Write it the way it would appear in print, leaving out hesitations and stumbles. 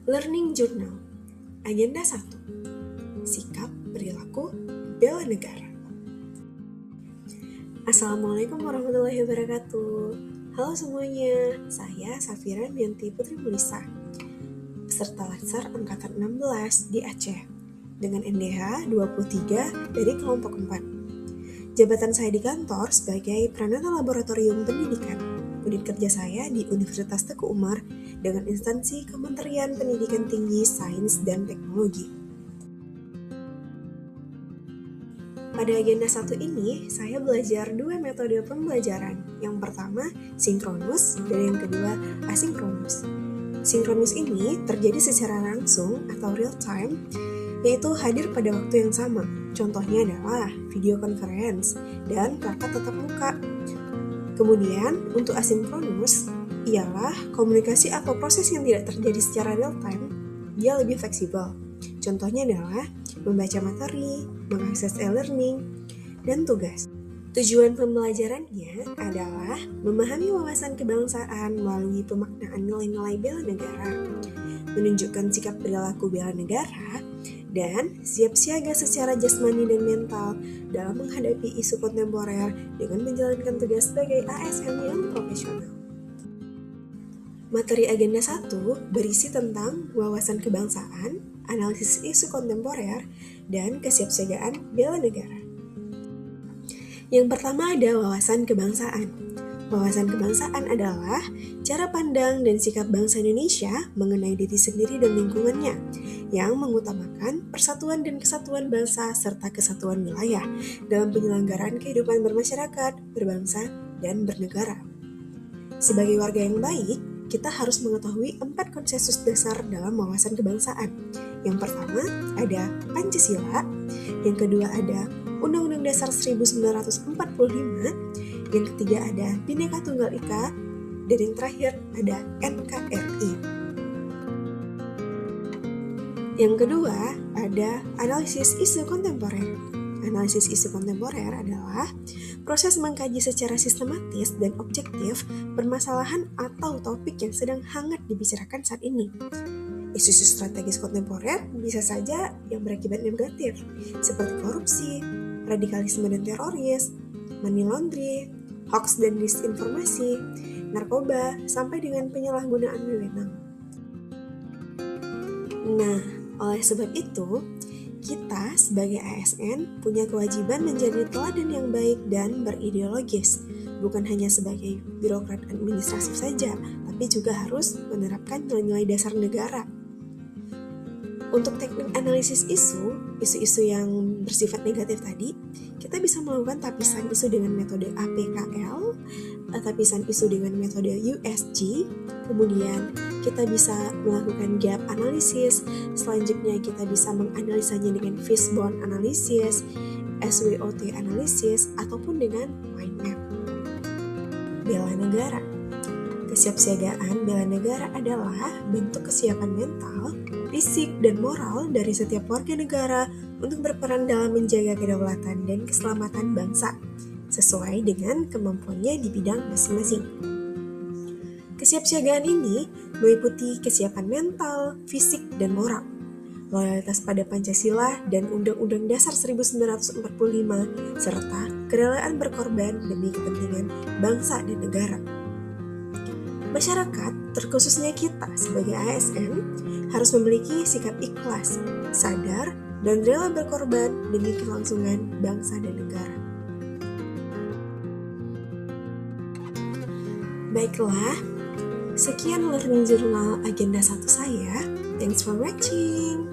Learning Journal. Agenda 1. Sikap perilaku bela negara. Assalamualaikum warahmatullahi wabarakatuh. Halo semuanya, saya Safira Mianti Putri Mulisa, peserta Latsar Angkatan 16 di Aceh, dengan NDH 23 dari kelompok 4. Jabatan saya di kantor sebagai Pranata Laboratorium Pendidikan. Unit kerja saya di Universitas Teguh Umar dengan instansi Kementerian Pendidikan Tinggi, Sains, dan Teknologi. Pada agenda 1 ini, saya belajar 2 metode pembelajaran. Yang pertama, sinkronus, dan yang kedua, asinkronus. Sinkronus ini terjadi secara langsung atau real time, yaitu hadir pada waktu yang sama. Contohnya adalah video conference dan rapat tatap muka. Kemudian, untuk asinkronus, ialah komunikasi atau proses yang tidak terjadi secara real time, dia lebih fleksibel. Contohnya adalah membaca materi, mengakses e-learning, dan tugas. Tujuan pembelajarannya adalah memahami wawasan kebangsaan melalui pemaknaan nilai-nilai bela negara, menunjukkan sikap perilaku bela negara, dan siap siaga secara jasmani dan mental dalam menghadapi isu kontemporer dengan menjalankan tugas sebagai ASN yang profesional. Materi agenda 1 berisi tentang wawasan kebangsaan, analisis isu kontemporer, dan kesiapsiagaan bela negara. Yang pertama ada wawasan kebangsaan. Wawasan kebangsaan adalah cara pandang dan sikap bangsa Indonesia mengenai diri sendiri dan lingkungannya, yang mengutamakan persatuan dan kesatuan bangsa serta kesatuan wilayah dalam penyelenggaraan kehidupan bermasyarakat, berbangsa, dan bernegara. Sebagai warga yang baik, kita harus mengetahui 4 konsensus dasar dalam wawasan kebangsaan. Yang pertama ada Pancasila, yang kedua ada Undang-Undang Dasar 1945, yang ketiga ada Bhinneka Tunggal Ika, dan yang terakhir ada NKRI. Yang kedua ada analisis isu kontemporer. Analisis isu kontemporer adalah proses mengkaji secara sistematis dan objektif permasalahan atau topik yang sedang hangat dibicarakan saat ini. Isu-isu strategis kontemporer bisa saja yang berakibat negatif, seperti korupsi, radikalisme dan teroris, money laundering, hoax dan disinformasi, narkoba, sampai dengan penyalahgunaan wewenang. Nah, oleh sebab itu, kita sebagai ASN punya kewajiban menjadi teladan yang baik dan berideologis, bukan hanya sebagai birokrat administratif saja, tapi juga harus menerapkan nilai-nilai dasar negara. Untuk teknik analisis isu-isu yang bersifat negatif tadi, kita bisa melakukan tapisan isu dengan metode APKL, tapisan isu dengan metode USG, kemudian kita bisa melakukan gap analysis, selanjutnya kita bisa menganalisanya dengan fishbone analysis, SWOT analysis, ataupun dengan mind map. Bela negara. Kesiapsiagaan bela negara adalah bentuk kesiapan mental, fisik, dan moral dari setiap warga negara untuk berperan dalam menjaga kedaulatan dan keselamatan bangsa, sesuai dengan kemampuannya di bidang masing-masing. Kesiapsiagaan ini meliputi kesiapan mental, fisik, dan moral, loyalitas pada Pancasila dan Undang-Undang Dasar 1945, serta kerelaan berkorban demi kepentingan bangsa dan negara. Masyarakat, terkhususnya kita sebagai ASN, harus memiliki sikap ikhlas, sadar, dan rela berkorban demi kelangsungan bangsa dan negara. Baiklah, sekian Learning Journal agenda 1 saya. Thanks for watching.